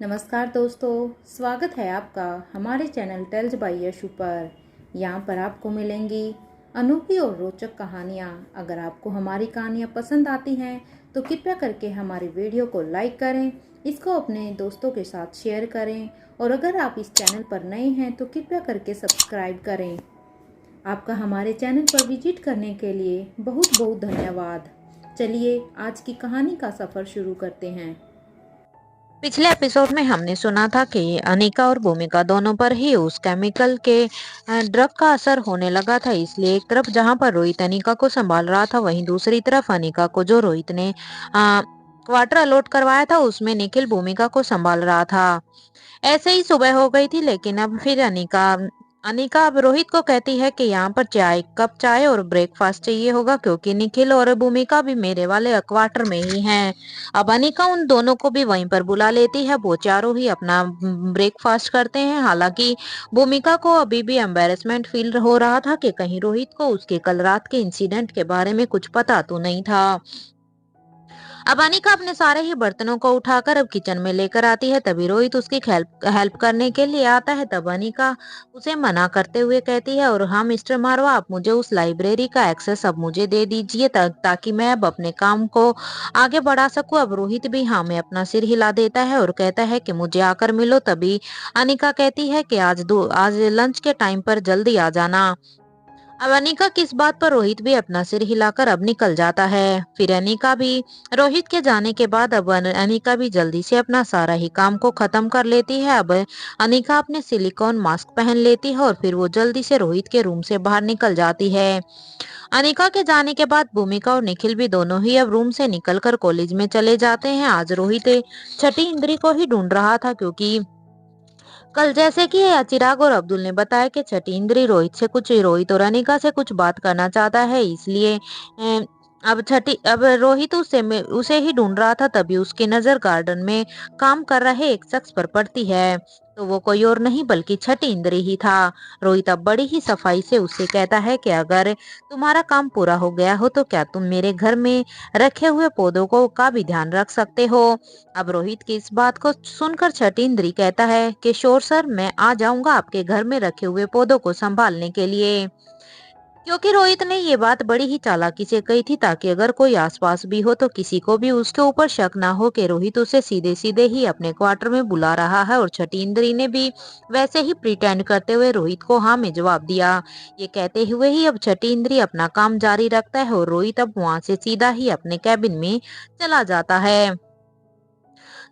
नमस्कार दोस्तों, स्वागत है आपका हमारे चैनल टेल्स बाय यशु पर। यहाँ पर आपको मिलेंगी अनोखी और रोचक कहानियाँ। अगर आपको हमारी कहानियाँ पसंद आती हैं तो कृपया करके हमारी वीडियो को लाइक करें, इसको अपने दोस्तों के साथ शेयर करें और अगर आप इस चैनल पर नए हैं तो कृपया करके सब्सक्राइब करें। आपका हमारे चैनल पर विजिट करने के लिए बहुत बहुत धन्यवाद। चलिए आज की कहानी का सफ़र शुरू करते हैं। पिछले एपिसोड में हमने सुना था कि अनिका और भूमिका दोनों पर ही उस केमिकल के ड्रग का असर होने लगा था। इसलिए एक तरफ जहां पर रोहित अनिका को संभाल रहा था, वहीं दूसरी तरफ अनिका को जो रोहित ने क्वार्टर अलॉट करवाया था उसमें निखिल भूमिका को संभाल रहा था। ऐसे ही सुबह हो गई थी, लेकिन अब फिर अनिका अनिका अब रोहित को कहती है कि यहाँ पर कप चाय और ब्रेकफास्ट चाहिए होगा, क्योंकि निखिल और भूमिका भी मेरे वाले क्वार्टर में ही हैं। अब अनिका उन दोनों को भी वहीं पर बुला लेती है। वो चारों ही अपना ब्रेकफास्ट करते हैं। हालांकि भूमिका को अभी भी एम्बेरसमेंट फील हो रहा था कि कहीं रोहित को उसके कल रात के इंसिडेंट के बारे में कुछ पता तो नहीं था। अब अनिका अपने सारे ही बर्तनों को उठाकर अब किचन में लेकर आती है। तभी रोहित उसकी हेल्प हेल्प करने के लिए आता है। तब अनिका उसे मना करते हुए कहती है, और हाँ मिस्टर मारवा, आप मुझे उस लाइब्रेरी का एक्सेस अब मुझे दे दीजिए ताकि मैं अब अपने काम को आगे बढ़ा सकूं। अब रोहित भी हाँ में अपना सिर हिला देता है और कहता है कि मुझे आकर मिलो। तभी अनिका कहती है कि आज लंच के टाइम पर जल्दी आ जाना। अब अनिका किस बात पर रोहित भी अपना सिर हिलाकर अब निकल जाता है। फिर अनिका भी रोहित के जाने के बाद अब अनिका भी जल्दी से अपना सारा ही काम को खत्म कर लेती है। अब अनिका अपने सिलिकॉन मास्क पहन लेती है और फिर वो जल्दी से रोहित के रूम से बाहर निकल जाती है। अनिका के जाने के बाद भूमिका और निखिल भी दोनों ही अब रूम से निकलकर कॉलेज में चले जाते हैं। आज रोहित छठी इंद्री को ही ढूंढ रहा था, क्योंकि कल जैसे कि चिराग और अब्दुल ने बताया कि छठी इंद्री रोहित और अनिका से कुछ बात करना चाहता है। इसलिए अब रोहित उसे ही ढूंढ रहा था। तभी उसकी नजर गार्डन में काम कर रहे एक शख्स पर पड़ती है। तो वो कोई और नहीं बल्कि छठी इंद्री ही था। रोहित अब बड़ी ही सफाई से उससे कहता है कि अगर तुम्हारा काम पूरा हो गया हो तो क्या तुम मेरे घर में रखे हुए पौधों को का भी ध्यान रख सकते हो। अब रोहित की इस बात को सुनकर छठींद्री कहता है कि श्योर सर, मैं आ जाऊंगा आपके घर में रखे हुए पौधों को संभालने के लिए। क्योंकि रोहित ने ये बात बड़ी ही चालाकी से कही थी, ताकि अगर कोई आसपास भी हो तो किसी को भी उसके ऊपर शक ना हो कि रोहित उसे सीधे सीधे ही अपने क्वार्टर में बुला रहा है। और छठींद्री ने भी वैसे ही प्रिटेंड करते हुए रोहित को हाँ में जवाब दिया। ये कहते हुए ही अब छठींद्री अपना काम जारी रखता है और रोहित अब वहां से सीधा ही अपने कैबिन में चला जाता है।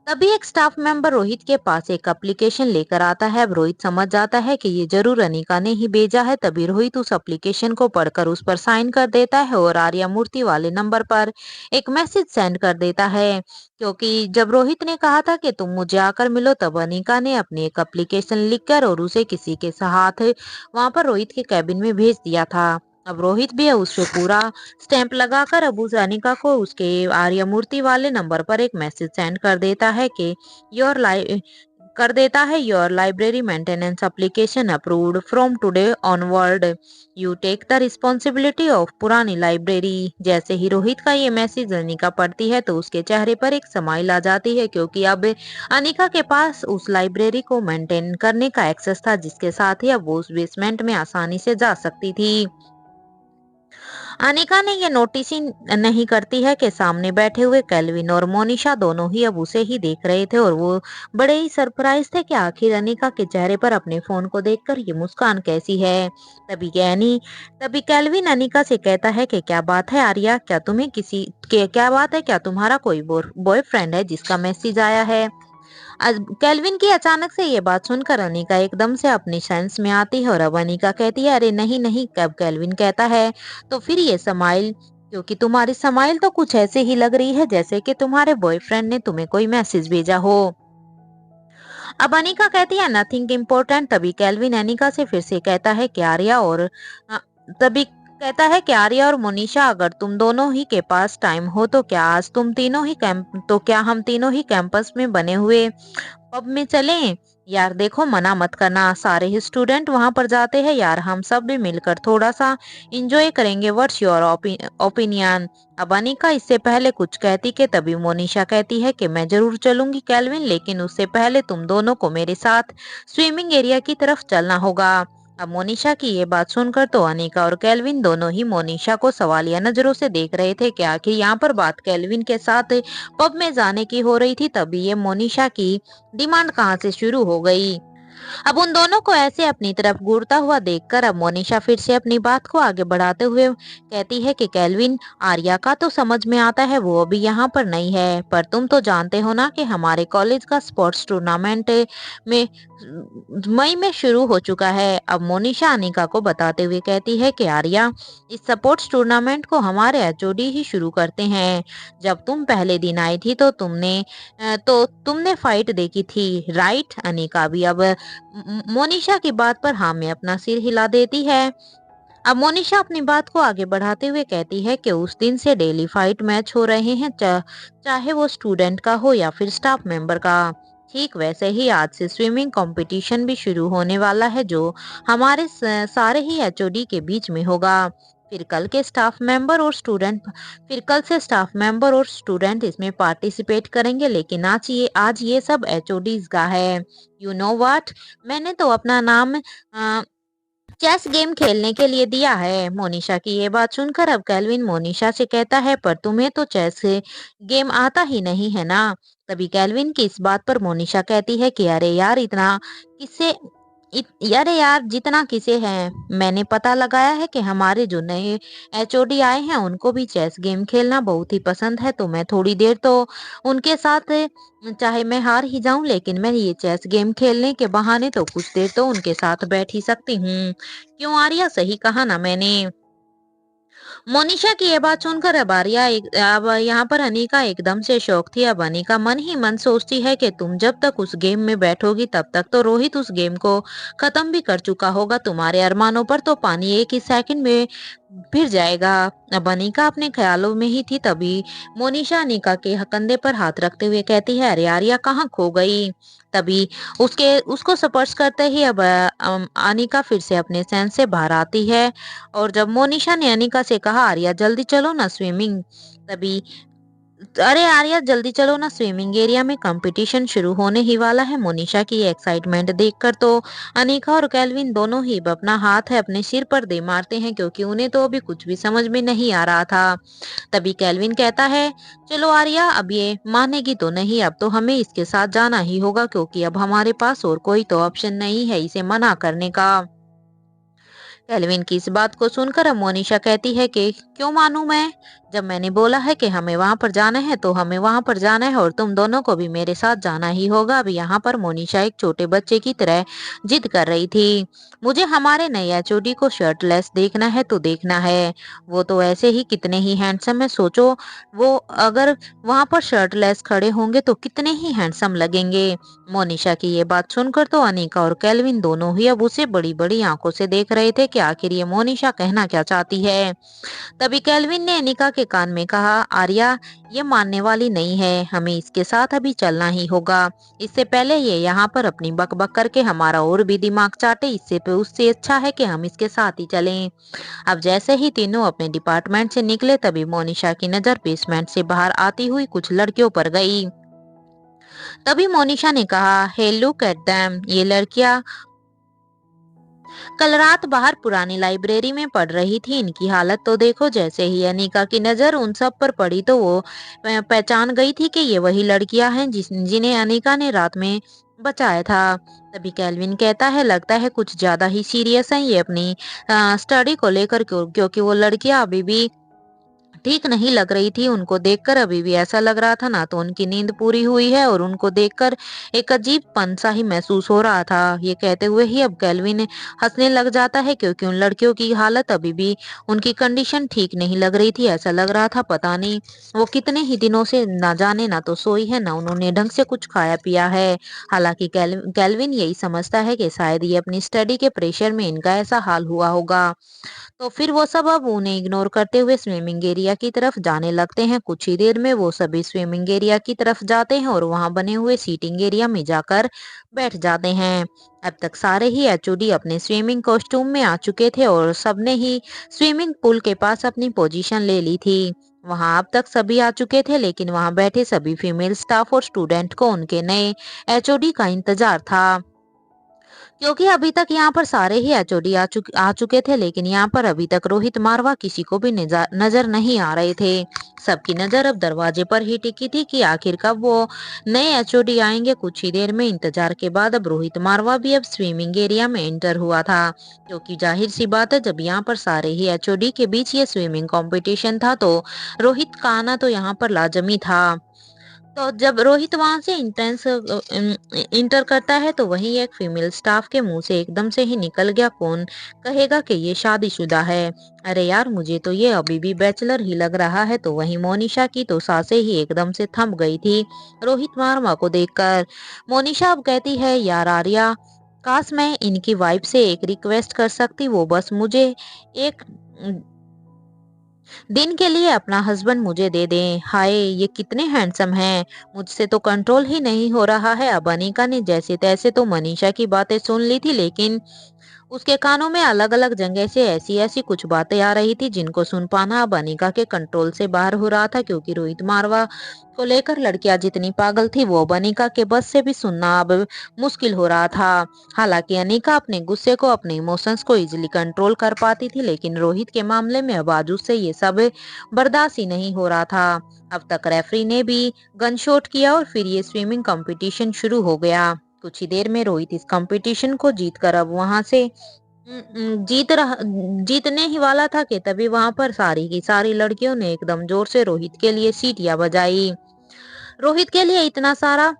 तभी एक स्टाफ मेंबर रोहित के पास एक एप्लीकेशन लेकर आता है। अब रोहित समझ जाता है कि ये जरूर अनिका ने ही भेजा है। तभी रोहित उस एप्लीकेशन को पढ़कर उस पर साइन कर देता है और आर्या मूर्ति वाले नंबर पर एक मैसेज सेंड कर देता है। क्योंकि जब रोहित ने कहा था कि तुम मुझे आकर मिलो, तब अनिका ने अपनी एक एप्लीकेशन लिखकर और उसे किसी के हाथ वहां पर रोहित के कैबिन में भेज दिया था। अब रोहित भी उस पे पूरा स्टैंप लगाकर अब उस अनिका को उसके आर्यमूर्ति वाले नंबर पर एक मैसेज सेंड कर देता है कि your library maintenance application approved from today onward, you take the responsibility of पुरानी लाइब्रेरी। जैसे ही रोहित का ये मैसेज अनिका पढ़ती है तो उसके चेहरे पर एक स्माइल आ जाती है, क्योंकि अब अनिका के पास उस लाइब्रेरी को मेंटेन करने का एक्सेस था, जिसके साथ ही अब वो उस बेसमेंट में आसानी से जा सकती थी। अनिका ने ये नोटिस ही नहीं करती है कि सामने बैठे हुए केल्विन और मोनिशा दोनों ही अब उसे ही देख रहे थे और वो बड़े ही सरप्राइज थे कि आखिर अनिका के चेहरे पर अपने फोन को देखकर ये मुस्कान कैसी है। तभी केल्विन अनिका से कहता है कि क्या बात है आर्या, क्या बात है, क्या तुम्हारा कोई बॉयफ्रेंड है जिसका मैसेज आया है। केल्विन की अचानक से ये बात सुनकर अनिका एकदम से अपनी सेंस में आती है और अब अनिका कहती है, अरे नहीं नहीं। कब केल्विन कहता है, तो फिर ये स्माइल, क्योंकि तुम्हारी स्माइल तो कुछ ऐसे ही लग रही है जैसे कि तुम्हारे बॉयफ्रेंड ने तुम्हें कोई मैसेज भेजा हो। अब अनिका कहती है नथिंग इम्पोर्टेंट। तभी केल्विन अनिका से फिर से कहता है कि अ, तभी कहता है कि आर्या और मोनिशा, अगर तुम दोनों ही के पास टाइम हो तो क्या हम तीनों ही कैंपस में बने हुए पब में चलें। यार देखो, मना मत करना, सारे ही स्टूडेंट वहां पर जाते हैं यार, हम सब भी मिलकर थोड़ा सा इंजॉय करेंगे। What's your opinion? अब अनिका इससे पहले कुछ कहती कि तभी मोनिशा कहती है कि मैं जरूर चलूंगी केल्विन, लेकिन उससे पहले तुम दोनों को मेरे साथ स्विमिंग एरिया की तरफ चलना होगा। अब मोनिशा की ये बात सुनकर तो अनिका और केल्विन दोनों ही मोनिशा को सवालिया नजरों से देख रहे थे कि आखिर यहाँ पर बात केल्विन के साथ पब में जाने की हो रही थी, तभी ये मोनिशा की डिमांड कहाँ से शुरू हो गई। अब उन दोनों को ऐसे अपनी तरफ घूरता हुआ देखकर अब मोनिशा फिर से अपनी बात को आगे बढ़ाते हुए कहती है कि केल्विन, आर्या का तो समझ में आता है, वो अभी यहाँ पर नहीं है, पर तुम तो जानते हो ना कि हमारे कॉलेज का स्पोर्ट्स टूर्नामेंट में मई में शुरू हो चुका है। अब मोनिशा अनिका को बताते हुए कहती है कि आर्या, इस स्पोर्ट्स टूर्नामेंट को हमारे एचओडी ही शुरू करते हैं। जब तुम पहले दिन आई थी तो तुमने फाइट देखी थी, राइट? अनिका भी अब मोनिशा की बात पर हाँ में अपना सिर हिला देती है। अब मोनिशा अपनी बात को आगे बढ़ाते हुए कहती है कि उस दिन से डेली फाइट मैच हो रहे हैं, चाहे वो स्टूडेंट का हो या फिर स्टाफ मेंबर का। ठीक वैसे ही आज से स्विमिंग कंपटीशन भी शुरू होने वाला है, जो हमारे सारे ही एचओडी के बीच में होगा। फिर कल के स्टाफ मेंबर और स्टूडेंट फिर कल से स्टाफ मेंबर और स्टूडेंट इसमें पार्टिसिपेट करेंगे, लेकिन आज ये सब एचओडीज का है। यू नो व्हाट, मैंने तो अपना नाम चेस गेम खेलने के लिए दिया है। मोनिशा की ये बात सुनकर अब केल्विन मोनिशा से कहता है, पर तुम्हें तो चेस गेम आता ही नहीं है ना? तभी केल्विन की इस बात पर मोनिशा कहती है कि अरे यार, इतना किससे अरे यार, जितना किसे है, मैंने पता लगाया है कि हमारे जो नए एचओडी आए हैं उनको भी चेस गेम खेलना बहुत ही पसंद है, तो मैं थोड़ी देर तो उनके साथ, चाहे मैं हार ही जाऊं, लेकिन मैं ये चेस गेम खेलने के बहाने तो कुछ देर तो उनके साथ बैठ ही सकती हूँ। क्यों आर्या, सही कहा ना मैंने? मोनिशा की ये बात सुनकर अब यहाँ पर अनीका एकदम से शौक थी। अब अनीका मन ही मन सोचती है कि तुम जब तक उस गेम में बैठोगी तब तक तो रोहित उस गेम को खत्म भी कर चुका होगा, तुम्हारे अरमानों पर तो पानी एक ही सेकंड में फिर जाएगा। अब अनीका अपने ख्यालों में ही थी, तभी मोनिशा अनीका के कंधे पर हाथ रखते हुए कहती है, अरे आर्या कहाँ खो गई? तभी उसको स्पर्श करते ही अब अनीका फिर से अपने सेंस से बाहर आती है। और जब मोनिशा ने अनिका से कहा, आर्या जल्दी चलो ना स्विमिंग तभी अरे आर्या जल्दी चलो ना, स्विमिंग एरिया में कंपटीशन शुरू होने ही वाला है। मोनिशा की एक्साइटमेंट देखकर तो अनिका और केल्विन दोनों ही अपना हाथ है अपने सिर पर दे मारते हैं, क्योंकि उन्हें तो अभी कुछ भी समझ में नहीं आ रहा था। तभी केल्विन कहता है, चलो आर्या, अब ये मानेगी तो नहीं, अब तो हमें इसके साथ जाना ही होगा, क्योंकि अब हमारे पास और कोई तो ऑप्शन नहीं है इसे मना करने का। केल्विन की इस बात को सुनकर अब मोनिशा कहती है कि क्यों मानूं मैं? जब मैंने बोला है कि हमें वहां पर जाना है तो हमें वहां पर जाना है, और तुम दोनों को भी मेरे साथ जाना ही होगा। अब यहाँ पर मोनिशा एक छोटे बच्चे की तरह जिद कर रही थी। मुझे हमारे नए एचओडी को शर्टलेस देखना है तो देखना है। वो तो ऐसे ही कितने ही हैंडसम है, सोचो वो अगर वहां पर शर्टलेस खड़े होंगे तो कितने ही हैंडसम लगेंगे। मोनिशा की ये बात सुनकर तो अनीका और केल्विन दोनों ही अब उसे बड़ी बड़ी आंखों से देख रहे थे कि आखिर ये मोनिशा कहना क्या चाहती है। तभी केल्विन ने अनिका के कान में कहा, आर्या ये मानने वाली नहीं है, हमें इसके साथ अभी चलना ही होगा। इससे पहले ये यहाँ पर अपनी बकबक करके हमारा और भी दिमाग चाटे, उससे अच्छा है कि हम इसके साथ ही चलें। अब जैसे ही तीनों अपने डिपार्टमेंट से निकले, तभी मोनिशा की नजर बेसमेंट से बाहर आती हुई कुछ लड़कियों पर गई। तभी मोनिशा ने कहा, हे लुक एट देम, ये लड़कियां कल रात बाहर पुरानी लाइब्रेरी में पढ़ रही थी, इनकी हालत तो देखो। जैसे ही अनीका की नजर उन सब पर पड़ी तो वो पहचान गई थी कि ये वही लड़कियां हैं जिन्हें अनीका ने रात में बचाया था। तभी केल्विन कहता है, लगता है कुछ ज्यादा ही सीरियस हैं ये अपनी स्टडी को लेकर, क्योंकि वो लड़कियां अभी भी ठीक नहीं लग रही थी। उनको देखकर अभी भी ऐसा लग रहा था ना तो उनकी नींद पूरी हुई है, और उनको देखकर एक अजीब पन सा ही महसूस हो रहा था। ये कहते हुए ही अब केल्विन हंसने लग जाता है, क्योंकि उन लड़कियों की हालत अभी भी, उनकी कंडीशन ठीक नहीं लग रही थी। ऐसा लग रहा था पता नहीं वो कितने ही दिनों से ना जाने ना तो सोई है, ना उन्होंने ढंग से कुछ खाया पिया है। हालांकि केल्विन यही समझता है कि शायद ये अपनी स्टडी के प्रेशर में इनका ऐसा हाल हुआ होगा। तो फिर वो सब अब उन्हें इग्नोर करते हुए स्विमिंग एरिया एरिया की तरफ जाने लगते हैं। कुछ ही देर में वो सभी स्विमिंग एरिया की तरफ जाते हैं और वहां बने हुए सीटिंग एरिया में जाकर बैठ जाते हैं। अब तक सारे ही एचओडी अपने स्विमिंग कॉस्ट्यूम में आ चुके थे और सबने ही स्विमिंग पूल के पास अपनी पोजीशन ले ली थी। वहां अब तक सभी आ चुके थे, लेकिन वहां बैठे सभी फीमेल स्टाफ और स्टूडेंट को उनके नए एचओडी का इंतजार था, क्योंकि अभी तक यहाँ पर सारे ही एचओडी आ चुके थे, लेकिन यहाँ पर अभी तक रोहित मारवा किसी को भी नजर नहीं आ रहे थे। सबकी नजर अब दरवाजे पर ही टिकी थी कि आखिर कब वो नए एचओडी आएंगे। कुछ ही देर में इंतजार के बाद अब रोहित मारवा भी अब स्विमिंग एरिया में एंटर हुआ था, क्योंकि जाहिर सी बात है जब यहाँ पर सारे ही एचओडी के बीच ये स्विमिंग कंपटीशन था तो रोहित का आना तो यहाँ पर लाजमी था। तो जब रोहित वहां से इंटर करता है तो वहीं एक फीमेल स्टाफ के मुंह से एकदम से ही निकल गया, कौन कहेगा कि ये शादीशुदा है। अरे यार, मुझे तो ये अभी भी बैचलर ही लग रहा है। तो वहीं मोनिशा की तो सांसें ही एकदम से थम गई थी रोहित वर्मा को देखकर। मोनिशा अब कहती है, यार आर्या, काश मैं इनकी वाइफ से एक रिक्वेस्ट कर सकती, वो बस मुझे एक दिन के लिए अपना हस्बैंड मुझे दे दें। हाय, ये कितने हैंडसम हैं, मुझसे तो कंट्रोल ही नहीं हो रहा है। अब अनिका ने जैसे तैसे तो मनीषा की बातें सुन ली थी, लेकिन उसके कानों में अलग अलग जगह से ऐसी ऐसी कुछ बातें आ रही थी जिनको सुन पाना अब अनिका के कंट्रोल से बाहर हो रहा था, क्योंकि रोहित मारवा को लेकर लड़कियां जितनी पागल थी वो अब अनिका के बस से भी सुनना अब मुश्किल हो रहा था। हालांकि अनिका अपने गुस्से को, अपने इमोशंस को इजीली कंट्रोल कर पाती थी, लेकिन रोहित के मामले में अब आज उससे ये सब बर्दाश्त ही नहीं हो रहा था। अब तक रेफरी ने भी गन शॉट किया और फिर ये स्विमिंग कंपटीशन शुरू हो गया। कुछ ही देर में रोहित इस कंपटीशन को जीतकर अब वहां से जीतने ही वाला था कि तभी वहां पर सारी की सारी लड़कियों ने एकदम जोर से रोहित के लिए सीटियां बजाई। रोहित के लिए इतना सारा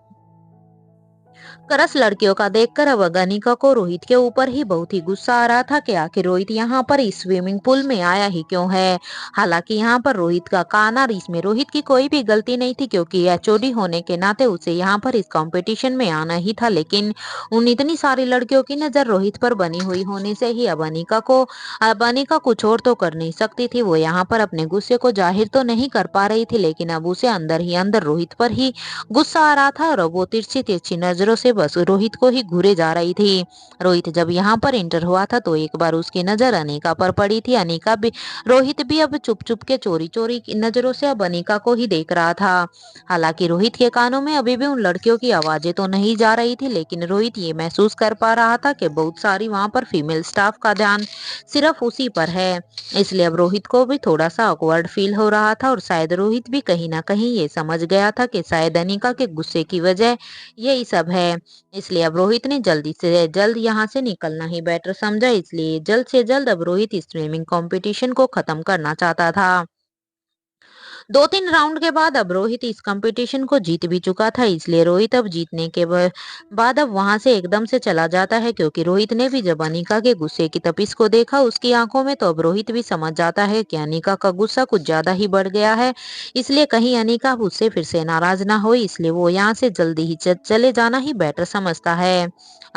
करस लड़कियों का देखकर अब अगनिका को रोहित के ऊपर ही बहुत ही गुस्सा आ रहा था कि आखिर रोहित यहाँ पर इस स्विमिंग पूल में आया ही क्यों है। हालांकि यहाँ पर रोहित का काना, इसमें रोहित की कोई भी गलती नहीं थी, क्योंकि एचओडी होने के नाते उसे यहाँ पर इस कंपटीशन में आना ही था। लेकिन उन इतनी सारी लड़कियों की नजर रोहित पर बनी हुई होने से ही अब अनिका कुछ और तो कर नहीं सकती थी। वो यहाँ पर अपने गुस्से को जाहिर तो नहीं कर पा रही थी, लेकिन अब उसे अंदर ही अंदर रोहित पर ही गुस्सा आ रहा था और वो तिरछी तिरछी नजरों से बस रोहित को ही घूरे जा रही थी। रोहित जब यहाँ पर इंटर हुआ था तो एक बार उसकी नजर अनिका पर पड़ी थी। अनिका भी, रोहित भी अब चुप चुप के चोरी चोरी की नजरों से अब अनिका को ही देख रहा था। हालांकि रोहित के कानों में अभी भी उन लड़कियों की आवाजें तो नहीं जा रही थी, लेकिन रोहित ये महसूस कर पा रहा था कि बहुत सारी वहां पर फीमेल स्टाफ का ध्यान सिर्फ उसी पर है। इसलिए अब रोहित को भी थोड़ा सा ऑकवर्ड फील हो रहा था और शायद रोहित भी कहीं ना कहीं ये समझ गया था कि शायद अनिका के गुस्से की वजह यही सब है। इसलिए अब रोहित ने जल्दी से जल्द यहाँ से निकलना ही बेटर समझा। इसलिए जल्द से जल्द अब रोहित इस स्विमिंग कंपटीशन को खत्म करना चाहता था। 2-3 राउंड के बाद अब रोहित इस कंपटीशन को जीत भी चुका था, इसलिए रोहित अब जीतने के बाद अब वहां से एकदम से चला जाता है, क्योंकि रोहित ने भी जब अनिका के गुस्से की तपिश को देखा उसकी आंखों में, तो अब रोहित भी समझ जाता है कि अनिका का गुस्सा कुछ ज्यादा ही बढ़ गया है। इसलिए कहीं अनिका उससे फिर से नाराज ना हो, इसलिए वो यहाँ से जल्दी ही चले जाना ही बेटर समझता है।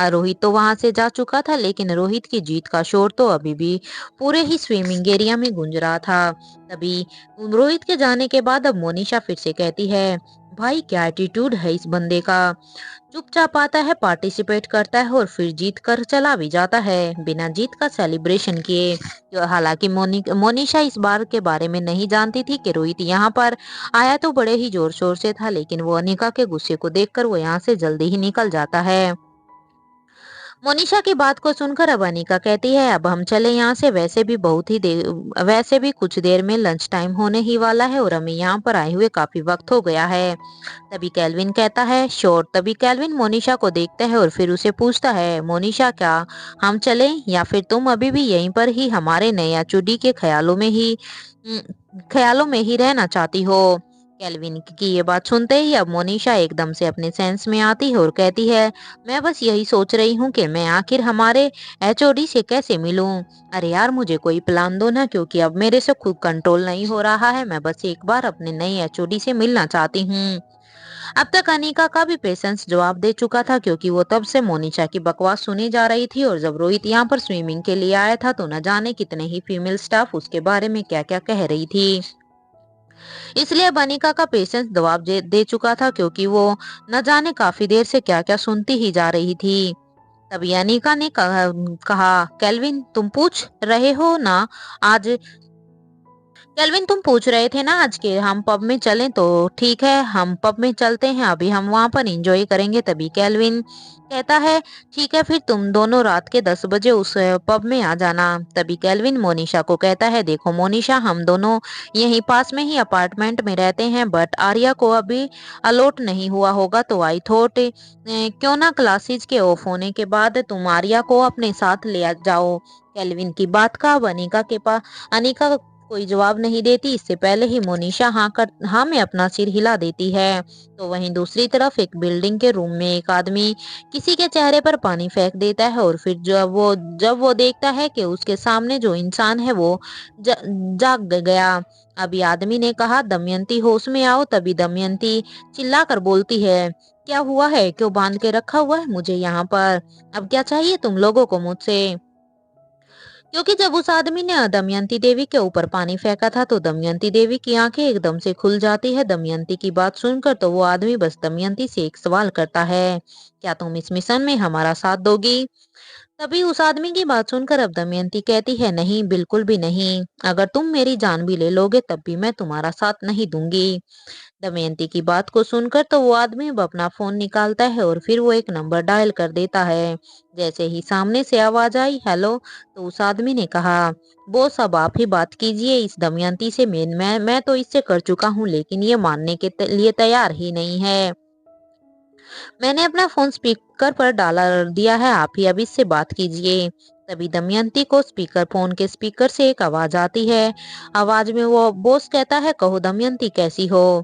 रोहित तो वहां से जा चुका था, लेकिन रोहित की जीत का शोर तो अभी भी पूरे ही स्विमिंग एरिया में गूंज रहा था। तभी रोहित के जाने के बाद अब मोनिशा फिर से कहती है, भाई क्या एटीट्यूड है इस बंदे का, चुपचाप आता है, पार्टिसिपेट करता है और फिर जीत कर चला भी जाता है बिना जीत का सेलिब्रेशन किए। तो हालांकि मोनिशा इस बार के बारे में नहीं जानती थी कि रोहित यहाँ पर आया तो बड़े ही जोर शोर से था, लेकिन वो अनिका के गुस्से को देखकर वो यहाँ से जल्दी ही निकल जाता है। मोनिशा की बात को सुनकर अब अनिका कहती है, अब हम चले यहाँ से, वैसे भी कुछ देर में लंच टाइम होने ही वाला है और हमें यहाँ पर आए हुए काफी वक्त हो गया है। तभी कैल्विन कहता है, श्योर। तभी कैल्विन मोनिशा को देखता है और फिर उसे पूछता है, मोनिशा क्या हम चलें या फिर तुम अभी भी यहीं पर ही हमारे नया चुड़ी के ख्यालों में ही रहना चाहती हो। कैल्विन की ये बात सुनते ही अब मोनिशा एकदम से अपने सेंस में आती है और कहती है, मैं बस यही सोच रही हूँ कि मैं आखिर हमारे एचओडी से कैसे मिलूं। अरे यार, मुझे कोई प्लान दो ना, क्योंकि अब मेरे से खुद कंट्रोल नहीं हो रहा है। मैं बस एक बार अपने नए एचओडी से मिलना चाहती हूँ। अब तक अनिका का भी पेशेंस जवाब दे चुका था, क्योंकि वो तब से मोनिशा की बकवास सुनी जा रही थी और जब रोहित यहाँ पर स्विमिंग के लिए आया था तो न जाने कितने ही फीमेल स्टाफ उसके बारे में क्या क्या कह रही थी। इसलिए अनिका का पेशेंस दबाव दे चुका था, क्योंकि वो न जाने काफी देर से क्या क्या सुनती ही जा रही थी। तभी अनिका ने कहा, केल्विन तुम पूछ रहे हो ना आज केल्विन तुम पूछ रहे थे ना आज के हम पब में चलें, तो ठीक है हम पब में चलते हैं, अभी हम वहां पर एंजॉय करेंगे। तभी केल्विन कहता है ठीक है, फिर तुम दोनों रात के 10 बजे उस पब में आ जाना। तभी केल्विन मोनिशा को कहता है, देखो मोनिशा, हम दोनों यहीं पास में ही अपार्टमेंट में रहते हैं, बट आर्या को अभी अलॉट नहीं हुआ होगा, तो आई थॉट क्यों ना क्लासेज के ऑफ होने के बाद तुम आर्या को अपने साथ ले जाओ। केल्विन की बात का अब अनिका कोई जवाब नहीं देती, इससे पहले ही मोनिशा हाँ में अपना सिर हिला देती है। तो वहीं दूसरी तरफ एक बिल्डिंग के रूम में एक आदमी किसी के चेहरे पर पानी फेंक देता है, और फिर जब वो देखता है कि उसके सामने जो इंसान है वो जाग गया। अभी आदमी ने कहा, दमयंती होश में आओ। तभी दमयंती चिल्लाकर बोलती है, क्या हुआ है, क्यों बांध के रखा हुआ है मुझे यहाँ पर, अब क्या चाहिए तुम लोगों को मुझसे। क्योंकि जब उस आदमी ने दमयंती देवी के ऊपर पानी फेंका था, तो दमयंती देवी की आंखें एकदम से खुल जाती है दमयंती की बात सुनकर। तो वो आदमी बस दमयंती से एक सवाल करता है, क्या तुम इस मिशन में हमारा साथ दोगी। तभी उस आदमी की बात सुनकर अब दमयंती कहती है, नहीं बिल्कुल भी नहीं, अगर तुम मेरी जान भी ले लोगे तब भी मैं तुम्हारा साथ नहीं दूंगी। दमयंती की बात को सुनकर तो वो आदमी अब अपना फोन निकालता है, और फिर वो एक नंबर डायल कर देता है। जैसे ही सामने से आवाज आई हेलो, तो उस आदमी ने कहा, बॉस अब आप ही बात कीजिए इस दमयंती से, मैं तो इससे कर चुका हूँ, लेकिन ये मानने के लिए तैयार ही नहीं है। मैंने अपना फोन स्पीकर पर डाला दिया है, आप ही अब इससे बात कीजिए। तभी दमयंती को फोन के स्पीकर से एक आवाज आती है। आवाज में वो बॉस कहता है, कहो दमयंती कैसी हो।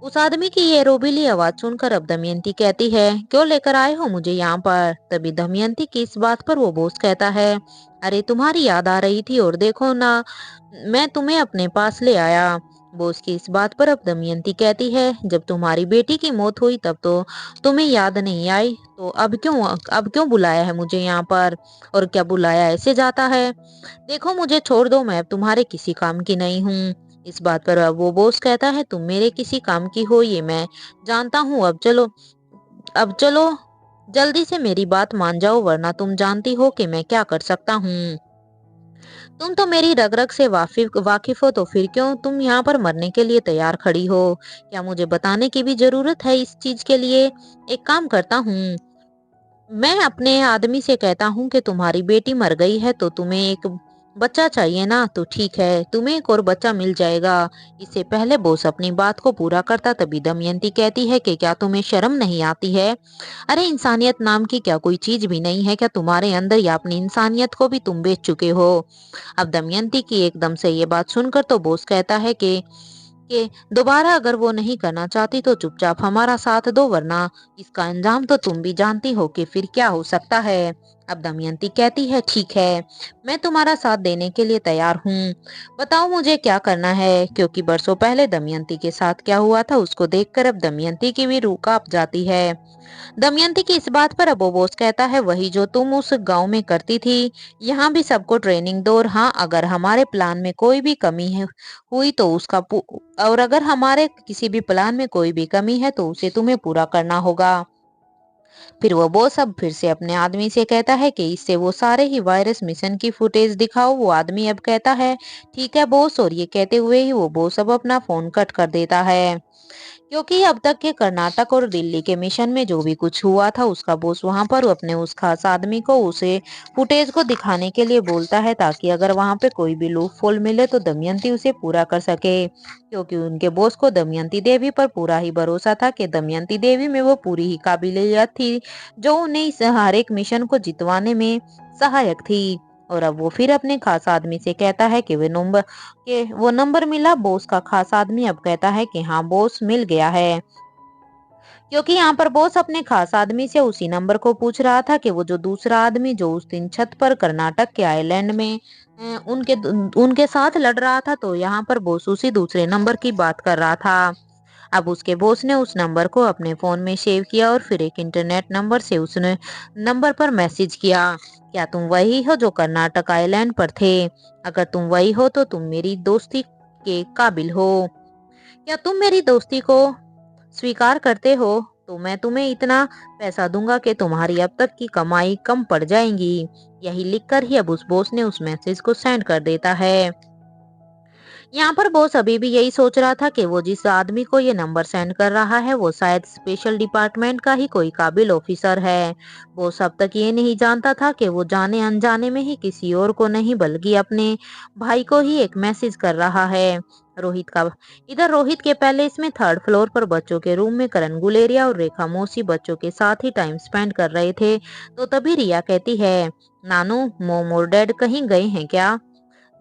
उस आदमी की ये रोबीली आवाज सुनकर अब दमयंती कहती है, क्यों लेकर आए हो मुझे यहाँ पर। तभी दमयंती की इस बात पर वो बॉस कहता है, अरे तुम्हारी याद आ रही थी और देखो ना मैं तुम्हें अपने पास ले आया। बॉस की इस बात पर अब दमयंती कहती है, जब तुम्हारी बेटी की मौत हुई तब तो तुम्हें याद नहीं आई, तो अब क्यों बुलाया है मुझे यहाँ पर, और क्या बुलाया ऐसे जाता है। देखो मुझे छोड़ दो, मैं अब तुम्हारे किसी काम की नहीं हूँ। इस बात पर अब वो बॉस कहता है, तुम मेरे किसी काम की हो ये मैं जानता हूँ, अब चलो जल्दी से मेरी बात मान जाओ, वरना तुम जानती हो कि मैं क्या कर सकता हूँ। तुम तो मेरी रग रग से वाकिफ हो, तो फिर क्यों तुम यहाँ पर मरने के लिए तैयार खड़ी हो। क्या मुझे बताने की भी जरूरत है इस चीज के लिए। एक काम करता हूँ, मैं अपने आदमी से कहता हूँ कि तुम्हारी बेटी मर गई है, तो तुम्हें एक बच्चा चाहिए ना, तो ठीक है तुम्हें एक और बच्चा मिल जाएगा। इससे पहले बॉस अपनी बात को पूरा करता, तभी दमयंती कहती है कि क्या तुम्हें शर्म नहीं आती है। अरे इंसानियत नाम की क्या कोई चीज भी नहीं है क्या तुम्हारे अंदर, या अपनी इंसानियत को भी तुम बेच चुके हो। अब दमयंती की एकदम से ये बात सुनकर तो बॉस कहता है कि दोबारा अगर वो नहीं करना चाहती तो चुपचाप हमारा साथ दो, वरना इसका अंजाम तो तुम भी जानती हो कि फिर क्या हो सकता है। अब दमयंती कहती है, ठीक है मैं तुम्हारा साथ देने के लिए तैयार हूँ, बताओ मुझे क्या करना है। क्योंकि बरसों पहले दमयंती के साथ क्या हुआ था उसको देखकर अब दमयंती की भी रूह कांप जाती है। दमयंती की इस बात पर अब वो बॉस कहता है, वही जो तुम उस गांव में करती थी, यहाँ भी सबको ट्रेनिंग दो, और हाँ अगर हमारे प्लान में कोई भी कमी है हुई तो और अगर हमारे किसी भी प्लान में कोई भी कमी है तो उसे तुम्हें पूरा करना होगा। फिर वो बॉस अब फिर से अपने आदमी से कहता है कि इससे वो सारे ही वायरस मिशन की फुटेज दिखाओ। वो आदमी अब कहता है, ठीक है बॉस, और ये कहते हुए ही वो बॉस अब अपना फोन कट कर देता है। क्योंकि अब तक के कर्नाटक और दिल्ली के मिशन में जो भी कुछ हुआ था उसका बॉस वहां पर अपने उस खास आदमी को उसे फुटेज को दिखाने के लिए बोलता है, ताकि अगर वहां पे कोई भी लूप होल मिले तो दमयंती उसे पूरा कर सके। क्योंकि उनके बॉस को दमयंती देवी पर पूरा ही भरोसा था कि दमयंती देवी में वो पूरी ही काबिलियत थी जो उन्हें इस हर एक मिशन को जितवाने में सहायक थी। और अब वो फिर अपने खास आदमी से कहता है कि वो नंबर मिला। बॉस का खास आदमी अब कहता है कि हाँ बॉस मिल गया है। क्योंकि यहाँ पर बॉस अपने खास आदमी से उसी नंबर को पूछ रहा था कि वो जो दूसरा आदमी जो उस दिन छत पर कर्नाटक के आइलैंड में उनके उनके साथ लड़ रहा था, तो यहाँ पर बॉस उसी दूसरे नंबर की बात कर रहा था। अब उसके बॉस ने उस नंबर को अपने फोन में सेव किया, और फिर एक इंटरनेट नंबर से उसने नंबर पर मैसेज किया, क्या तुम वही हो जो कर्नाटक आइलैंड पर थे। अगर तुम वही हो तो तुम मेरी दोस्ती के काबिल हो। क्या तुम मेरी दोस्ती को स्वीकार करते हो तो मैं तुम्हें इतना पैसा दूंगा कि तुम्हारी अब तक की कमाई कम पड़ जाएगी। यही लिखकर ही अब उस बॉस ने उस मैसेज को सेंड कर देता है। यहाँ पर बॉस अभी भी यही सोच रहा था कि वो जिस आदमी को ये नंबर सेंड कर रहा है वो शायद स्पेशल डिपार्टमेंट का ही कोई काबिल ऑफिसर है। बॉस अब तक ये नहीं जानता था कि वो जाने अनजाने में ही किसी और को नहीं बल्कि अपने भाई को ही एक मैसेज कर रहा है। रोहित का इधर रोहित के पैलेस में थर्ड फ्लोर पर बच्चों के रूम में करण गुलेरिया और रेखा मौसी बच्चों के साथ ही टाइम स्पेंड कर रहे थे। तो तभी रिया कहती है, नानू मोम और डैड कहीं गए हैं क्या?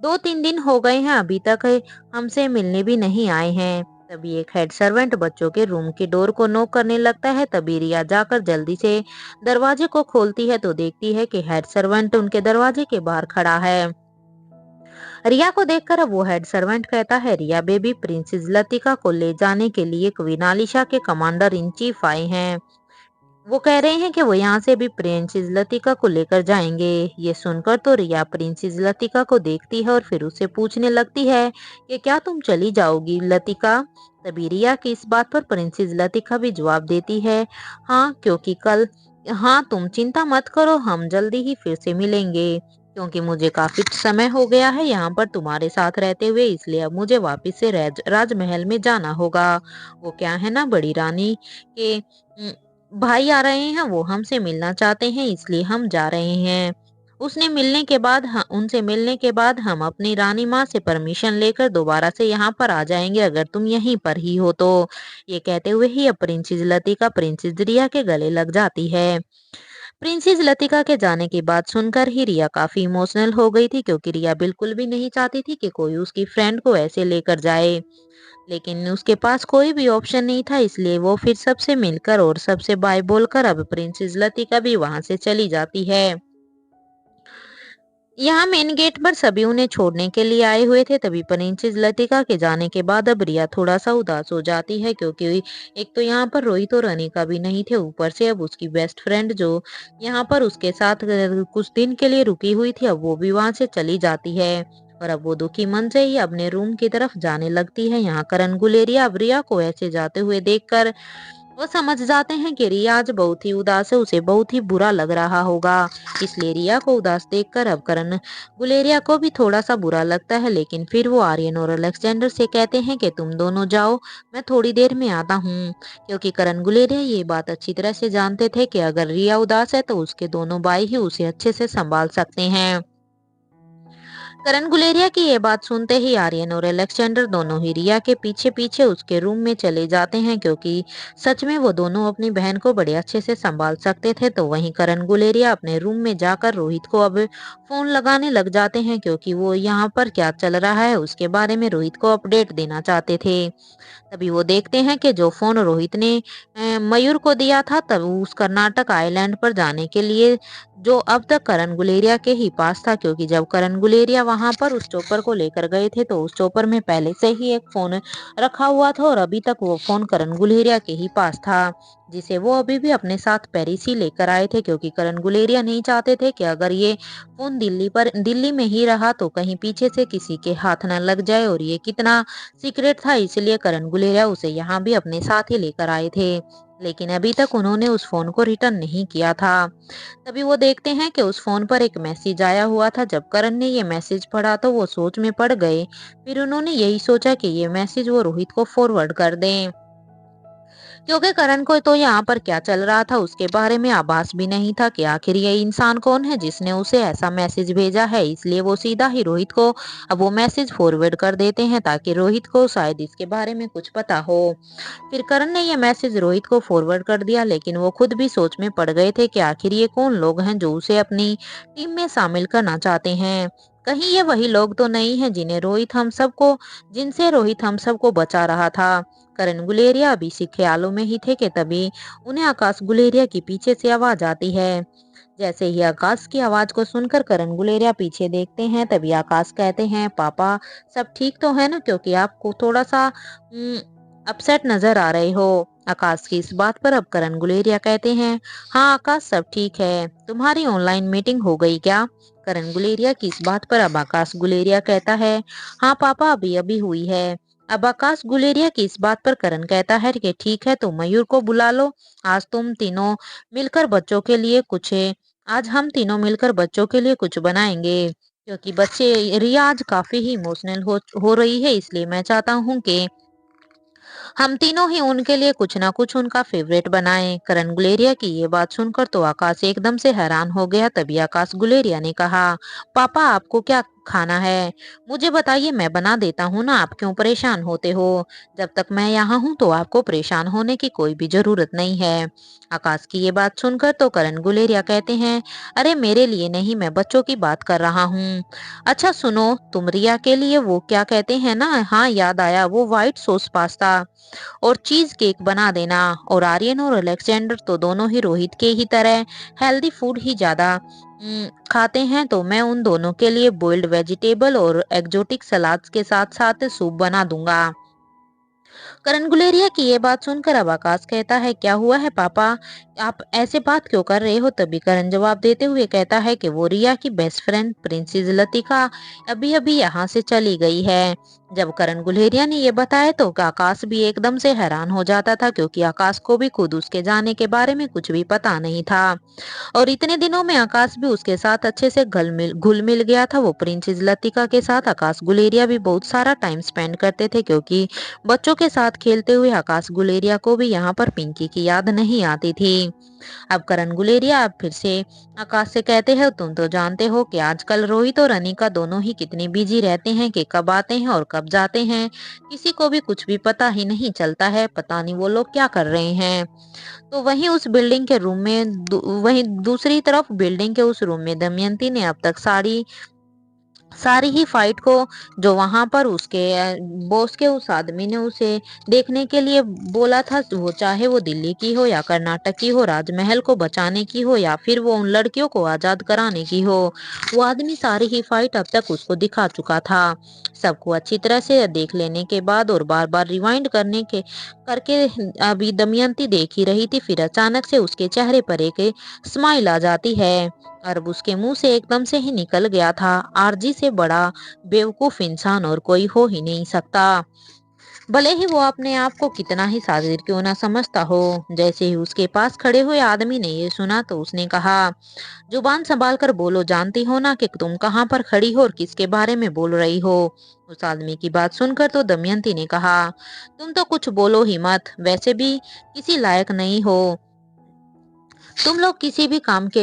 2-3 दिन हो गए हैं अभी तक हमसे मिलने भी नहीं आए हैं। तभी एक हेड सर्वेंट बच्चों के रूम की डोर को नॉक करने लगता है। तभी रिया जाकर जल्दी से दरवाजे को खोलती है तो देखती है कि हेड सर्वेंट उनके दरवाजे के बाहर खड़ा है। रिया को देखकर अब वो हेड सर्वेंट कहता है, रिया बेबी प्रिंसेस लतिका को ले जाने के लिए क्वीनालिशा के कमांडर इन चीफ आए हैं। वो कह रहे हैं कि वो यहाँ से भी प्रिंसेस लतिका को लेकर जाएंगे। ये सुनकर तो रिया प्रिंसेस लतिका को देखती है और फिर उससे पूछने लगती है कि क्या तुम चली जाओगी लतिका? तभी रिया की इस बात पर प्रिंसेस लतिका भी जवाब देती है, हाँ क्योंकि कल हाँ तुम चिंता मत करो, हम जल्दी ही फिर से मिलेंगे। क्योंकि मुझे काफी समय हो गया है यहाँ पर तुम्हारे साथ रहते हुए, इसलिए अब मुझे वापस से राजमहल में जाना होगा। वो क्या है ना बड़ी रानी के भाई आ रहे हैं, वो हमसे मिलना चाहते हैं इसलिए हम जा रहे हैं। उनसे मिलने के बाद हम अपनी रानी माँ से परमिशन लेकर दोबारा से यहाँ पर आ जाएंगे अगर तुम यहीं पर ही हो तो। ये कहते हुए ही अब प्रिंसेस लतिका प्रिंसेस रिया के गले लग जाती है। प्रिंसेस लतिका के जाने की बात सुनकर ही रिया काफी इमोशनल हो गई थी क्योंकि रिया बिल्कुल भी नहीं चाहती थी कि कोई उसकी फ्रेंड को ऐसे लेकर जाए। लेकिन उसके पास कोई भी ऑप्शन नहीं था इसलिए वो फिर सबसे मिलकर और सबसे बाय बोलकर अब प्रिंसेस लतिका भी वहां से चली जाती है। यहाँ मेन गेट पर सभी उन्हें छोड़ने के लिए आए हुए थे। तभी प्रिंसेस लतिका के जाने के बाद अब रिया थोड़ा सा उदास हो जाती है क्योंकि एक तो यहाँ पर रोहित और अनिका भी नहीं थे, ऊपर से अब उसकी बेस्ट फ्रेंड जो यहाँ पर उसके साथ कुछ दिन के लिए रुकी हुई थी अब वो भी वहां से चली जाती है। और अब वो दुखी मन से ही अपने रूम की तरफ जाने लगती है। यहाँ करण गुलेरिया अब रिया को ऐसे जाते हुए देखकर वो समझ जाते हैं कि रिया आज बहुत ही उदास है, उसे बहुत ही बुरा लग रहा होगा। इसलिए रिया को उदास देखकर अब करण गुलेरिया को भी थोड़ा सा बुरा लगता है। लेकिन फिर वो आर्यन और अलेक्जेंडर से कहते हैं कि तुम दोनों जाओ, मैं थोड़ी देर में आता हूँ। क्योंकि करण गुलेरिया ये बात अच्छी तरह से जानते थे कि अगर रिया उदास है तो उसके दोनों भाई ही उसे अच्छे से संभाल सकते हैं। करण गुलेरिया की ये बात सुनते ही आर्यन और अलेक्जेंडर दोनों ही रिया के पीछे पीछे उसके रूम में चले जाते हैं क्योंकि सच में वो दोनों अपनी बहन को बड़े अच्छे से संभाल सकते थे। तो वहीं करण गुलेरिया अपने रूम में जाकर रोहित को अब फोन लगाने लग जाते हैं क्योंकि वो यहाँ पर क्या चल रहा है उसके बारे में रोहित को अपडेट देना चाहते थे। तभी वो देखते हैं कि जो फोन रोहित ने मयूर को दिया था तब उस कर्नाटक आइलैंड पर जाने के लिए जो अब तक करण गुलेरिया के ही पास था। क्योंकि जब करण गुलेरिया वहां पर उस चॉपर को लेकर गए थे तो उस चॉपर में पहले से ही एक फोन रखा हुआ था और अभी तक वो फोन करण गुलेरिया के ही पास था, जिसे वो अभी भी अपने साथ पेरिस ही लेकर आए थे। क्योंकि करण गुलेरिया नहीं चाहते थे कि अगर ये फोन दिल्ली में ही रहा तो कहीं पीछे से किसी के हाथ न लग जाए, और ये कितना सीक्रेट था इसलिए करण गुलेरिया उसे यहाँ भी अपने साथ ही लेकर आए थे। लेकिन अभी तक उन्होंने उस फोन को रिटर्न नहीं किया था। तभी वो देखते हैं कि उस फोन पर एक मैसेज आया हुआ था। जब करण ने ये मैसेज पढ़ा तो वो सोच में पड़ गए। फिर उन्होंने यही सोचा कि ये मैसेज वो रोहित को फॉरवर्ड कर दें, क्योंकि करण को तो यहाँ पर क्या चल रहा था उसके बारे में आभास भी नहीं था कि आखिर ये इंसान कौन है जिसने उसे ऐसा मैसेज भेजा है। इसलिए वो सीधा ही रोहित को अब वो मैसेज फॉरवर्ड कर देते हैं ताकि रोहित को शायद इसके बारे में कुछ पता हो। फिर करण ने ये मैसेज रोहित को फॉरवर्ड कर दिया, लेकिन वो खुद भी सोच में पड़ गए थे कि आखिर ये कौन लोग हैं जो उसे अपनी टीम में शामिल करना चाहते हैं। कहीं ये वही लोग तो नहीं है जिनसे रोहित हम सबको बचा रहा था। करण गुलेरिया अभी इसी ख्यालों में ही थे कि तभी उन्हें आकाश गुलेरिया की पीछे से आवाज आती है। जैसे ही आकाश की आवाज को सुनकर करण गुलेरिया पीछे देखते हैं तभी आकाश कहते हैं, पापा सब ठीक तो है ना? क्योंकि आपको थोड़ा सा अपसेट नजर आ रहे हो। आकाश की इस बात पर अब करण गुलेरिया कहते हैं, हाँ आकाश सब ठीक है, तुम्हारी ऑनलाइन मीटिंग हो गई क्या? करण गुलेरिया की इस बात पर अब आकाश गुलेरिया कहता है, हाँ पापा अभी अभी हुई है। अब आकाश गुलेरिया की इस बात पर करण कहता है कि ठीक है, तो मयूर को बुला लो। आज तुम तीनों मिलकर बच्चों के लिए कुछ आज हम तीनों मिलकर बच्चों के लिए कुछ बनाएंगे, क्योंकि बच्चे रिया आज काफी ही इमोशनल हो रही है, इसलिए मैं चाहता हूँ कि हम तीनों ही उनके लिए कुछ ना कुछ उनका फेवरेट बनाएं। करण गुलेरिया की ये बात सुनकर तो आकाश एकदम से हैरान हो गया। तभी आकाश गुलेरिया ने कहा, पापा आपको क्या खाना है, मुझे बताइए, मैं बना देता हूँ ना, आप क्यों परेशान होते हो? जब तक मैं यहाँ हूँ तो आपको परेशान होने की कोई भी जरूरत नहीं है। आकाश की ये बात सुनकर तो करण गुलेरिया कहते हैं, अरे मेरे लिए नहीं, मैं बच्चों की बात कर रहा हूँ। अच्छा सुनो, तुम रिया के लिए वो क्या कहते हैं ना, हाँ याद आया, वो व्हाइट सॉस पास्ता और चीज केक बना देना। और आर्यन और अलेक्जेंडर तो दोनों ही रोहित के ही तरह हेल्दी फूड ही ज्यादा खाते हैं, तो मैं उन दोनों के लिए बॉइल्ड वेजिटेबल और एक्जोटिक सलाद के साथ साथ सूप बना दूंगा। करण गुलेरिया की ये बात सुनकर अब आकाश कहता है, क्या हुआ है पापा, आप ऐसे बात क्यों कर रहे हो? तभी करण जवाब देते हुए कहता है कि वो रिया की बेस्ट फ्रेंड प्रिंसेस लतिका अभी अभी यहाँ से चली गई है। जब करण गुलेरिया ने ये बताया तो आकाश भी एकदम से हैरान हो जाता था, क्योंकि आकाश को भी खुद उसके जाने के बारे में कुछ भी पता नहीं था। और इतने दिनों में आकाश भी उसके साथ अच्छे से घुल मिल गया था। वो प्रिंसेस लतिका के साथ आकाश गुलेरिया भी बहुत सारा टाइम स्पेंड करते थे, क्योंकि बच्चों के साथ खेलते हुए आकाश गुलेरिया को भी यहाँ पर पिंकी की याद नहीं आती थी। अब करण गुलेरिया अब फिर से आकाश से कहते हैं, तुम तो जानते हो कि आजकल रोहित और अनिका दोनों ही कितनी बिजी रहते हैं कि कब आते हैं और कब जाते हैं, किसी को भी कुछ भी पता ही नहीं चलता है, पता नहीं वो लोग क्या कर रहे हैं। तो वहीं उस बिल्डिंग के रूम में वहीं दूसरी तरफ बिल्डिंग के उस रूम में दमयंती ने अब तक सारी ही फाइट को जो वहां पर उसके बॉस के उस आदमी ने उसे देखने के लिए बोला था, वो चाहे वो दिल्ली की हो या कर्नाटक की हो, राजमहल को बचाने की हो या फिर वो उन लड़कियों को आजाद कराने की हो, वो आदमी सारी ही फाइट अब तक उसको दिखा चुका था। सबको अच्छी तरह से देख लेने के बाद और बार बार रिवाइंड करके अभी दमयंती देख ही रही थी, फिर अचानक से उसके चेहरे पर एक स्माइल आ जाती है। और उसके मुंह से एकदम से ही निकल गया था, आरजी से बड़ा बेवकूफ इंसान और कोई हो ही नहीं सकता, भले ही वो अपने आप को कितना ही साजिद क्यों ना समझता हो। जैसे ही उसके पास खड़े हुए आदमी ने ये सुना तो उसने कहा, जुबान संभाल कर बोलो, जानती हो ना कि तुम कहाँ पर खड़ी हो और किसके बारे में बोल रही हो? उस आदमी की बात सुनकर तो दमयंती ने कहा, तुम तो कुछ बोलो ही मत, वैसे भी किसी लायक नहीं हो तुम लोग किसी भी काम के,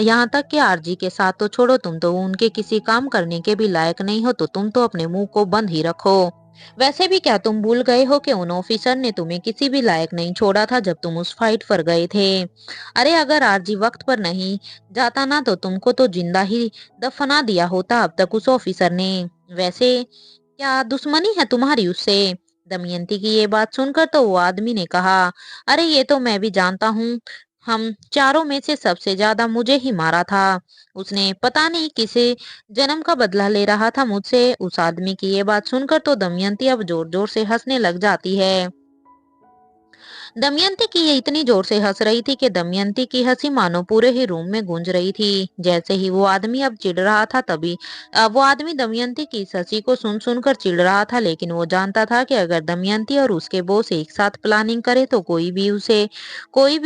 यहाँ तक कि आरजी के साथ तो छोड़ो, तुम तो उनके किसी काम करने के भी लायक नहीं हो, तो तुम तो अपने मुंह को बंद ही रखो। वैसे भी क्या तुम भूल गए हो कि उन ऑफिसर ने तुम्हें किसी भी लायक नहीं छोड़ा था जब तुम उस फाइट पर गए थे? अरे अगर आरजी वक्त पर नहीं जाता ना तो तुमको तो जिंदा ही दफना दिया होता अब तक उस ऑफिसर ने। वैसे क्या दुश्मनी है तुम्हारी उससे? दमयंती की ये बात सुनकर तो वो आदमी ने कहा, अरे ये तो मैं भी जानता हूँ, हम चारों में से सबसे ज्यादा मुझे ही मारा था उसने, पता नहीं किसे जन्म का बदला ले रहा था मुझसे। उस आदमी की ये बात सुनकर तो दमयंती अब जोर जोर से हंसने लग जाती है। दमयंती की ये इतनी जोर से हंस रही थी कि दमयंती की हंसी मानो पूरे ही रूम में गूंज रही थी। जैसे ही वो आदमी अब चिढ़ रहा था, तभी वो आदमी दमयंती की इस हंसी को सुन सुनकर चिढ़ रहा था, लेकिन वो जानता था कि अगर दमयंती और उसके बॉस एक साथ प्लानिंग करे तो कोई भी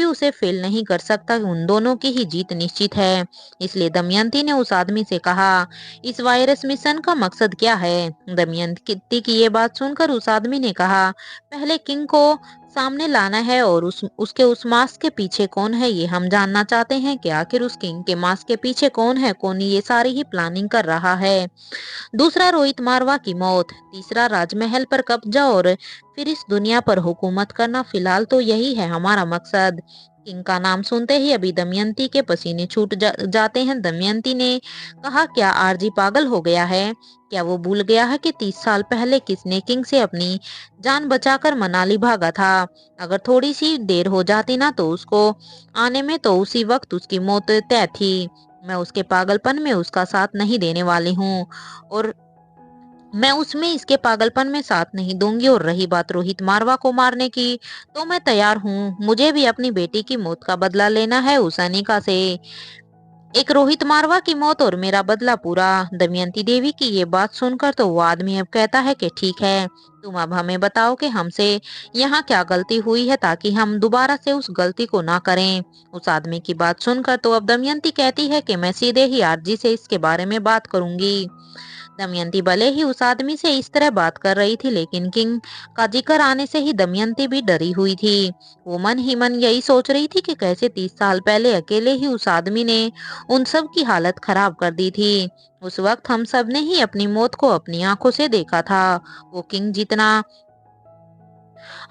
उसे फेल नहीं कर सकता, उन दोनों की ही जीत निश्चित है। इसलिए दमयंती ने उस आदमी से कहा, इस वायरस मिशन का मकसद क्या है? दमयंती की ये बात सुनकर उस आदमी ने कहा, पहले किंग को सामने लाना है और उसके उस मास्क के पीछे कौन है ये हम जानना चाहते हैं कि आखिर उस किंग के मास्क के पीछे कौन है, कौन ये सारी ही प्लानिंग कर रहा है। दूसरा रोहित मारवा की मौत, तीसरा राजमहल पर कब्जा और फिर इस दुनिया पर हुकूमत करना, फिलहाल तो यही है हमारा मकसद। किंग का नाम सुनते ही अभी दमयंती के पसीने छूट जाते हैं। दमयंती ने कहा, क्या आरजी पागल हो गया है? क्या वो भूल गया है कि 30 साल पहले किसने किंग से अपनी जान बचाकर मनाली भागा था? अगर थोड़ी सी देर हो जाती ना तो उसको आने में, तो उसी वक्त उसकी मौत तय थी। मैं उसके पागलपन में उसका साथ नहीं देने वाली हूँ और मैं उसमें इसके पागलपन में साथ नहीं दूंगी। और रही बात रोहित मारवा को मारने की, तो मैं तैयार हूँ, मुझे भी अपनी बेटी की मौत का बदला लेना है उस अनिका से। एक रोहित मारवा की मौत और मेरा बदला पूरा। दमयंती देवी की ये बात सुनकर तो वो आदमी अब कहता है कि ठीक है, तुम अब हमें बताओ कि हमसे यहाँ क्या गलती हुई है ताकि हम दोबारा से उस गलती को ना करें। उस आदमी की बात सुनकर तो अब दमयंती कहती है कि मैं सीधे ही आरजी से इसके बारे में बात करूंगी। दमयंती भले ही उस आदमी से इस तरह बात कर रही थी, लेकिन किंग का जिक्र आने से ही दमयंती भी डरी हुई थी। वो मन ही मन यही सोच रही थी कि कैसे 30 साल पहले अकेले ही उस आदमी ने उन सब की हालत खराब कर दी थी। उस वक्त हम सब ने ही अपनी मौत को अपनी आंखों से देखा था। वो किंग जितना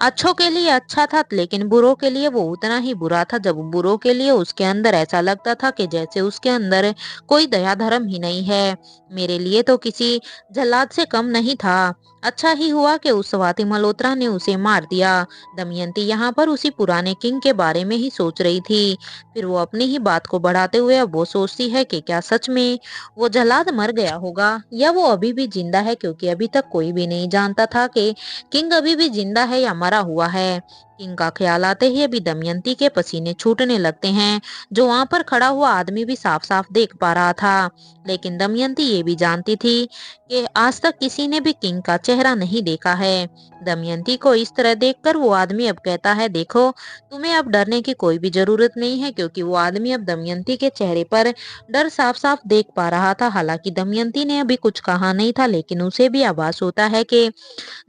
अच्छों के लिए अच्छा था, लेकिन बुरों के लिए वो उतना ही बुरा था। जब बुरों के लिए उसके अंदर ऐसा लगता था कि जैसे उसके अंदर कोई दया धर्म ही नहीं है। मेरे लिए तो किसी जल्लाद से कम नहीं था। अच्छा ही हुआ कि उस स्वाति मल्होत्रा ने उसे मार दिया। दमयंती यहाँ पर उसी पुराने किंग के बारे में ही सोच रही थी। फिर वो अपनी ही बात को बढ़ाते हुए अब वो सोचती है कि क्या सच में वो जल्लाद मर गया होगा या वो अभी भी जिंदा है, क्योंकि अभी तक कोई भी नहीं जानता था कि किंग अभी भी जिंदा है या मरा हुआ है। किंग का ख्याल आते ही अभी दमयंती के पसीने छूटने लगते हैं, जो वहां पर खड़ा हुआ आदमी भी साफ साफ देख पा रहा था। लेकिन दमयंती ये भी जानती थी कि आज तक किसी ने भी किंग का चेहरा नहीं देखा है। दमयंती को इस तरह देखकर वो आदमी अब कहता है, देखो, तुम्हें अब डरने की कोई भी जरूरत नहीं है, क्योंकि वो आदमी अब दमयंती के चेहरे पर डर साफ साफ देख पा रहा था। हालांकि दमयंती ने अभी कुछ कहा नहीं था, लेकिन उसे भी आभास होता है कि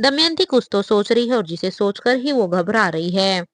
दमयंती कुछ तो सोच रही है और जिसे सोचकर ही वो घबरा रही है।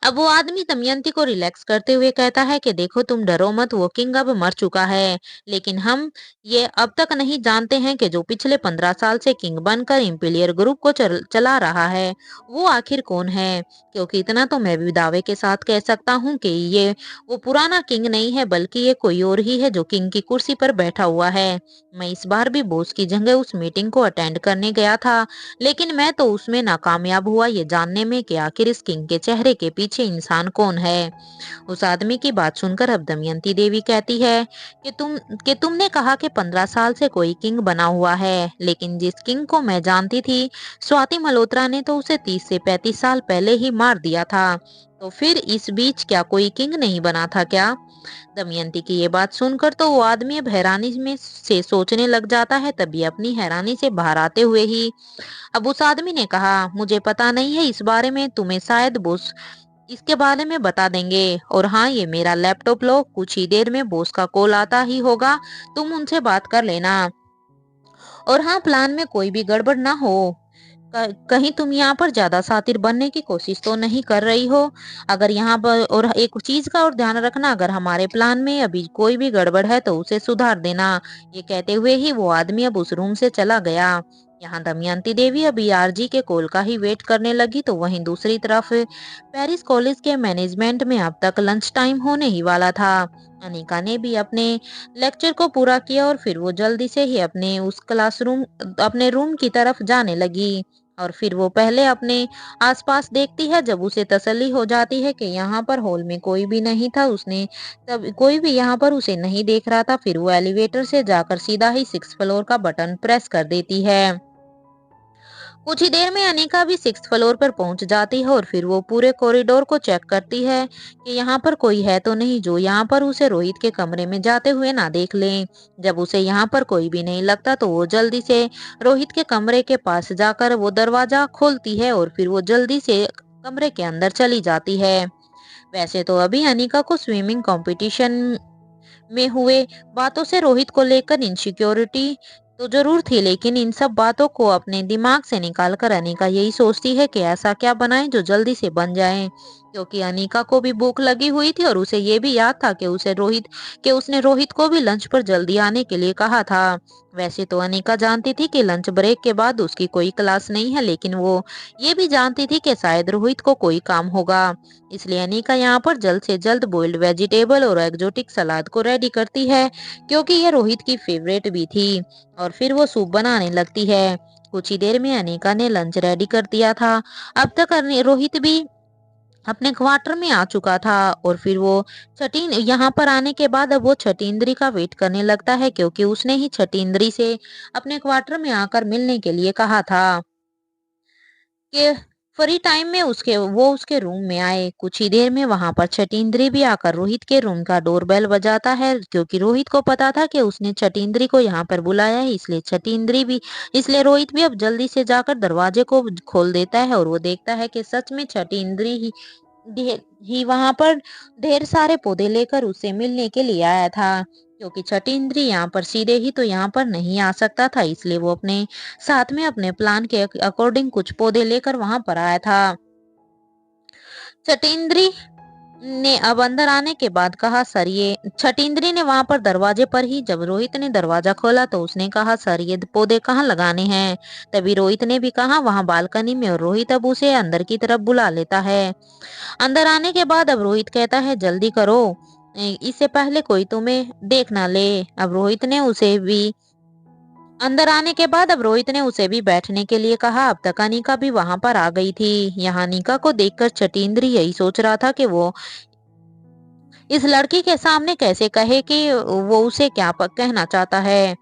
अब वो आदमी दमयंती को रिलैक्स करते हुए कहता है कि देखो, तुम डरो मत, वो किंग अब मर चुका है। लेकिन हम ये अब तक नहीं जानते हैं कि जो पिछले 15 साल से किंग बनकर इंपीरियल ग्रुप को चला रहा है वो आखिर कौन है। क्योंकि इतना तो मैं भी दावे के साथ कह सकता हूँ कि ये वो पुराना किंग नहीं है, बल्कि ये कोई और ही है जो किंग की कुर्सी पर बैठा हुआ है। मैं इस बार भी बॉस की जगह उस मीटिंग को अटेंड करने गया था, लेकिन मैं तो उसमें नाकामयाब हुआ ये जानने में कि आखिर इस किंग के चेहरे के पीछे इंसान कौन है। उस आदमी की बात सुनकर अब दमयंती देवी कहती है कि तुमने कहा कि 15 साल से कोई किंग बना हुआ है, लेकिन जिस किंग को मैं जानती थी, स्वाति मल्होत्रा ने तो उसे 30 से 35 साल पहले ही मार दिया था। तो फिर इस बीच क्या कोई किंग नहीं बना था क्या? दमयंती की ये बात सुनकर तो वो आदमी अब हैरानी में से सोचने लग जाता है। तभी अपनी हैरानी से बाहर आते हुए ही अब उस आदमी ने कहा, मुझे पता नहीं है इस बारे में, तुम्हें शायद बॉस इसके बारे में बता देंगे। और हाँ, ये मेरा लैपटॉप लो, कुछ ही देर में बॉस का कॉल आता ही होगा, तुम उनसे बात कर लेना। और हाँ, प्लान में कोई भी गड़बड़ ना हो। कहीं तुम यहाँ पर ज्यादा शातिर बनने की कोशिश तो नहीं कर रही हो। अगर यहाँ पर और एक चीज का और ध्यान रखना, अगर हमारे प्लान में अभी कोई भी गड़बड़ है तो उसे सुधार देना। ये कहते हुए ही वो आदमी अब उस रूम से चला गया। यहाँ दमयंती देवी अभी आरजी के कॉल का ही वेट करने लगी, तो वहीं दूसरी तरफ पेरिस कॉलेज के मैनेजमेंट में अब तक लंच टाइम होने ही वाला था। अनिका ने भी अपने लेक्चर को पूरा किया और फिर वो जल्दी से ही अपने रूम की तरफ जाने लगी। और फिर वो पहले अपने आसपास देखती है। जब उसे तसल्ली हो जाती है कि यहाँ पर हॉल में कोई भी नहीं था, उसने तब कोई भी यहाँ पर उसे नहीं देख रहा था, फिर वो एलिवेटर से जाकर सीधा ही 6th फ्लोर का बटन प्रेस कर देती है। कुछ ही देर में अनिका भी 6th फ्लोर पर पहुंच जाती है और फिर वो पूरे कॉरिडोर को चेक करती है कि यहाँ पर कोई है तो नहीं जो यहाँ पर उसे रोहित के कमरे में जाते हुए ना देख ले। जब उसे यहाँ पर कोई भी नहीं लगता तो वो जल्दी से रोहित के कमरे के पास जाकर वो दरवाजा खोलती है और फिर वो जल्दी से कमरे के अंदर चली जाती है। वैसे तो अभी अनिका को स्विमिंग कंपटीशन में हुए बातों से रोहित को लेकर इनसिक्योरिटी तो जरूर थी, लेकिन इन सब बातों को अपने दिमाग से निकाल कर अनिका यही सोचती है कि ऐसा क्या बनाए जो जल्दी से बन जाए। क्योंकि अनिका को भी भूख लगी हुई थी और उसे ये भी याद था कि उसने रोहित को भी लंच पर जल्दी आने के लिए कहा था। वैसे तो अनिका जानती थी कि लंच ब्रेक के बाद उसकी कोई क्लास नहीं है, लेकिन वो ये भी जानती थी कि शायद रोहित को कोई काम होगा। इसलिए अनिका यहाँ पर जल्द से जल्द बॉइल्ड वेजिटेबल और एक्जोटिक सलाद को रेडी करती है, क्योंकि ये रोहित की फेवरेट भी थी। और फिर वो सूप बनाने लगती है। कुछ ही देर में अनिका ने लंच रेडी कर दिया था। अब तक रोहित भी अपने क्वार्टर में आ चुका था। और फिर वो छठी यहाँ पर आने के बाद अब वो छठी इंद्री का वेट करने लगता है, क्योंकि उसने ही छठी इंद्री से अपने क्वार्टर में आकर मिलने के लिए कहा था कि फ्री टाइम में उसके रूम में आए। कुछ ही देर में वहां पर छठींद्री भी आकर रोहित के रूम का डोरबेल बजाता है, क्योंकि रोहित को पता था कि उसने छठींद्री को यहाँ पर बुलाया है, इसलिए रोहित भी अब जल्दी से जाकर दरवाजे को खोल देता है और वो देखता है कि सच में छठींद्री ही वहां पर ढेर सारे पौधे लेकर उससे मिलने के लिए आया था। क्योंकि छठींद्री यहाँ पर सीधे ही तो यहाँ पर नहीं आ सकता था, इसलिए वो अपने साथ में अपने प्लान के अकॉर्डिंग कुछ पौधे लेकर वहां पर आया था। छठींद्री ने अब अंदर आने के बाद कहा, सर ये छठींद्री ने वहां पर दरवाजे पर ही जब रोहित ने दरवाजा खोला तो उसने कहा, सर ये पौधे कहाँ लगाने हैं। तभी रोहित ने भी कहा, वहां बालकनी में, और रोहित अब उसे अंदर की तरफ बुला लेता है। अंदर आने के बाद अब रोहित कहता है, जल्दी करो, इससे पहले कोई तुम्हें देख ना ले। अब रोहित ने उसे भी अंदर आने के बाद अब रोहित ने उसे भी बैठने के लिए कहा। अब तक अनिका भी वहां पर आ गई थी। यहाँ अनिका को देखकर छठींद्री यही सोच रहा था कि वो इस लड़की के सामने कैसे कहे कि वो उसे क्या कहना चाहता है।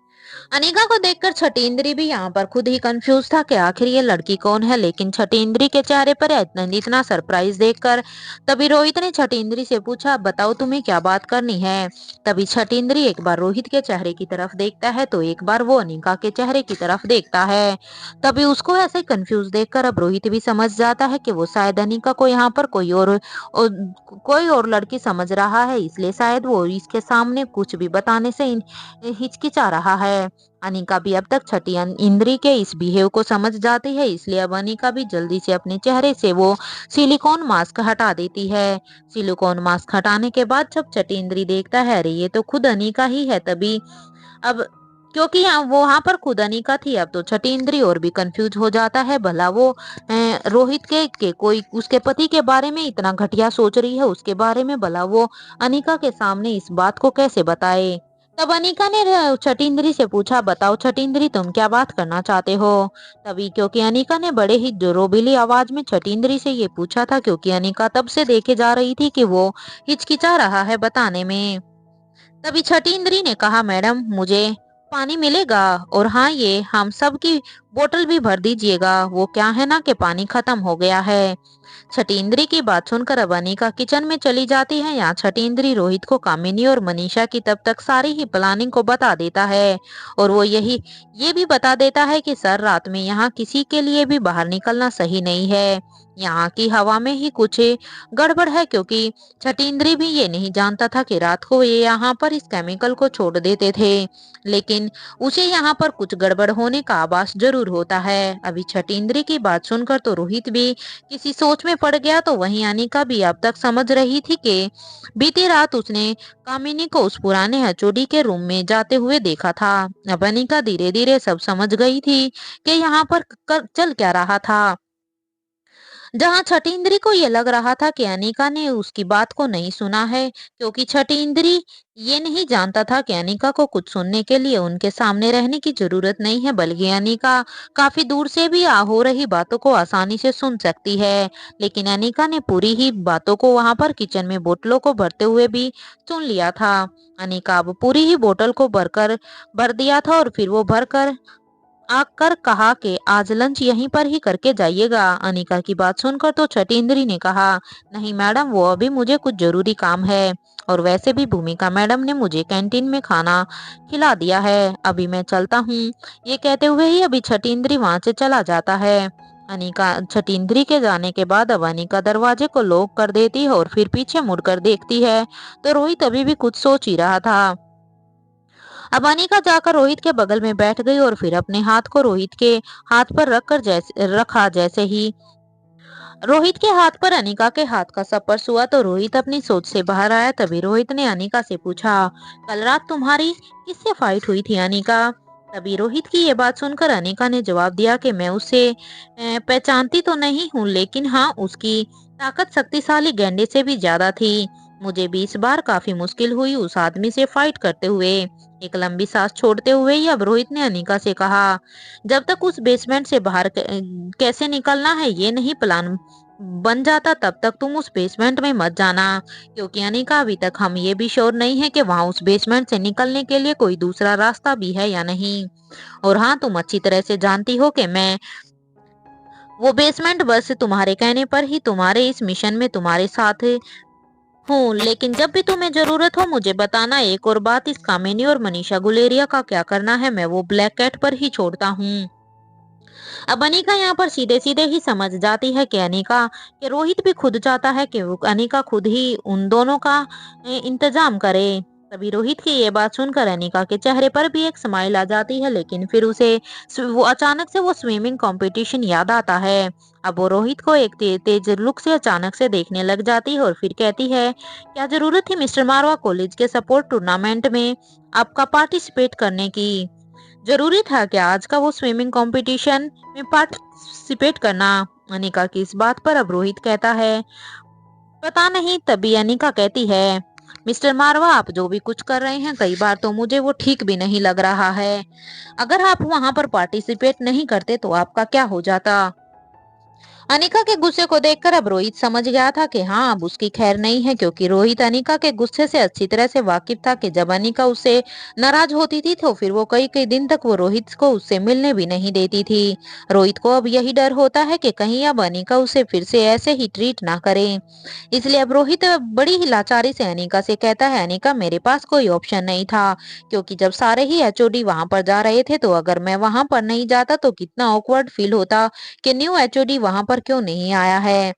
अनिका को देखकर छठींद्री भी यहाँ पर खुद ही कंफ्यूज था कि आखिर ये लड़की कौन है, लेकिन छठींद्री के चेहरे पर इतना सरप्राइज देखकर तभी रोहित ने छठींद्री से पूछा, बताओ तुम्हें क्या बात करनी है। तभी छठींद्री एक बार रोहित के चेहरे की तरफ देखता है तो एक बार वो अनिका के चेहरे की तरफ देखता है। तभी उसको ऐसे कंफ्यूज देखकर अब रोहित भी समझ जाता है कि वो शायद अनिका को यहाँ पर कोई और लड़की समझ रहा है, इसलिए शायद वो इसके सामने कुछ भी बताने से हिचकिचा रहा है। अनिका भी अब तक छठी इंद्री के इस बिहेव को समझ जाती है, इसलिए अब अनिका भी जल्दी से अपने चेहरे से वो सिलिकॉन मास्क हटा देती है। सिलिकॉन मास्क हटाने के बाद जब छठी इंद्री देखता है, अरे ये तो खुद अनिका ही है, तभी अब क्योंकि वो वहां पर खुद अनिका थी, अब तो छठी इंद्री और भी कंफ्यूज हो जाता है। भला वो रोहित के कोई उसके पति के बारे में इतना घटिया सोच रही है, उसके बारे में भला वो अनिका के सामने इस बात को कैसे बताए। तब अनिका ने छठींद्री से पूछा, बताओ छठींद्री तुम क्या बात करना चाहते हो। तभी क्योंकि अनिका ने बड़े ही जोरोबीली आवाज में छठींद्री से ये पूछा था, क्योंकि अनिका तब से देखे जा रही थी कि वो हिचकिचा रहा है बताने में। तभी छठींद्री ने कहा, मैडम मुझे पानी मिलेगा, और हाँ ये हम सब की बोतल भी भर दीजिएगा, वो क्या है ना कि पानी खत्म हो गया है। छठींद्री की बात सुनकर अब अनिका किचन में चली जाती है। यहाँ छठींद्री रोहित को कामिनी और मनीषा की तब तक सारी ही प्लानिंग को बता देता है, और वो ये भी बता देता है कि सर रात में यहाँ किसी के लिए भी बाहर निकलना सही नहीं है। यहाँ की हवा में ही कुछ गड़बड़ है, क्योंकि छठींद्री भी ये नहीं जानता था कि रात को ये यहाँ पर इस केमिकल को छोड़ देते थे, लेकिन उसे यहाँ पर कुछ गड़बड़ होने का आभास जरूर होता है। अभी छठींद्री की बात सुनकर तो रोहित भी किसी सोच में पड़ गया, तो वहीं अनिका भी अब तक समझ रही थी कि बीती रात उसने कामिनी को उस पुराने हचोड़ी के रूम में जाते हुए देखा था। अब अनिका धीरे धीरे सब समझ गई थी कि यहाँ पर चल क्या रहा था। जहां छठी इंद्री को ये लग रहा था कि अनिका ने उसकी बात को नहीं सुना है, क्योंकि छठी इंद्री ये नहीं जानता था कि अनिका को कुछ सुनने के लिए उनके सामने रहने की जरूरत नहीं है, बल्कि अनिका काफी दूर से भी हो रही बातों को आसानी से सुन सकती है। लेकिन अनिका ने पूरी ही बातों को वहां पर किचन में बोतलों को भरते हुए भी सुन लिया था। अनिका अब पूरी ही बोतल को भर दिया था, और फिर वो भरकर आकर कहा कि आज लंच यहीं पर ही करके जाइएगा। अनिका की बात सुनकर तो छठींद्री ने कहा, नहीं मैडम वो अभी मुझे कुछ जरूरी काम है, और वैसे भी भूमिका मैडम ने मुझे कैंटीन में खाना खिला दिया है, अभी मैं चलता हूँ। ये कहते हुए ही अभी छठींद्री वहां से चला जाता है। अनिका छठींद्री के जाने के बाद अब अनिका दरवाजे को लॉक कर देती है और फिर पीछे मुड़कर देखती है तो रोहित अभी भी कुछ सोच ही रहा था। अब अनिका जाकर रोहित के बगल में बैठ गई और फिर अपने हाथ को रोहित के हाथ पर रखा। जैसे ही रोहित के हाथ पर अनिका के हाथ का स्पर्श हुआ तो रोहित अपनी सोच से बाहर आया। तभी रोहित ने अनिका से पूछा, कल रात तुम्हारी किससे फाइट हुई थी अनिका। तभी रोहित की ये बात सुनकर अनिका ने जवाब दिया कि मैं उसे पहचानती तो नहीं हूँ, लेकिन हाँ उसकी ताकत शक्तिशाली गैंडे से भी ज्यादा थी। मुझे भी इस बार काफी मुश्किल हुई उस आदमी से फाइट करते हुए। एक लंबी सांस छोड़ते हुए ही अब रोहित ने अनिका से कहा, जब तक उस बेसमेंट से बाहर कैसे निकलना है ये नहीं प्लान बन जाता, तब तक तुम उस बेसमेंट में मत जाना, क्योंकि अनिका अभी तक हम ये भी श्योर नहीं है कि वहां उस बेसमेंट से निकलने के लिए कोई दूसरा रास्ता भी है या नहीं। और हाँ तुम अच्छी तरह से जानती हो कि मैं वो बेसमेंट बस तुम्हारे कहने पर ही तुम्हारे इस मिशन में तुम्हारे साथ हूँ, लेकिन जब भी तुम्हें जरूरत हो मुझे बताना। एक और बात, इस कामिनी और मनीषा गुलेरिया का क्या करना है, मैं वो ब्लैक कैट पर ही छोड़ता हूँ। अब अनिका यहाँ पर सीधे सीधे ही समझ जाती है कि अनिका कि रोहित भी खुद चाहता है कि अनिका खुद ही उन दोनों का इंतजाम करे। तभी रोहित की ये बात सुनकर अनिका के चेहरे पर भी एक स्माइल आ जाती है, लेकिन फिर उसे वो अचानक से वो स्विमिंग कंपटीशन याद आता है। अब वो रोहित को एक तेज लुक से अचानक से देखने लग जाती है और फिर कहती है, क्या जरूरत थी मिस्टर मारवा कॉलेज के सपोर्ट टूर्नामेंट में आपका पार्टिसिपेट करने की? जरूरी था क्या आज का वो स्विमिंग कंपटीशन में पार्टिसिपेट करना? अनिका की इस बात पर अब रोहित कहता है, पता नहीं। तभी अनिका कहती है, मिस्टर मारवा आप जो भी कुछ कर रहे हैं कई बार तो मुझे वो ठीक भी नहीं लग रहा है। अगर आप वहां पर पार्टिसिपेट नहीं करते तो आपका क्या हो जाता? अनिका के गुस्से को देखकर अब रोहित समझ गया था कि हाँ अब उसकी खैर नहीं है, क्योंकि रोहित अनिका के गुस्से से अच्छी तरह से वाकिफ था कि जब अनिका उससे नाराज होती थी तो फिर वो कई कई दिन तक वो रोहित को उससे मिलने भी नहीं देती थी। रोहित को अब यही डर होता है कि कहीं अब अनिका उसे फिर से ऐसे ही ट्रीट ना करे। इसलिए अब रोहित बड़ी ही लाचारी से अनिका से कहता है, अनिका मेरे पास कोई ऑप्शन नहीं था, क्योंकि जब सारे ही एचओडी वहां पर जा रहे थे तो अगर मैं वहां पर नहीं जाता तो कितना ऑकवर्ड फील होता कि न्यू एचओडी वहां पर क्यों नहीं आया है।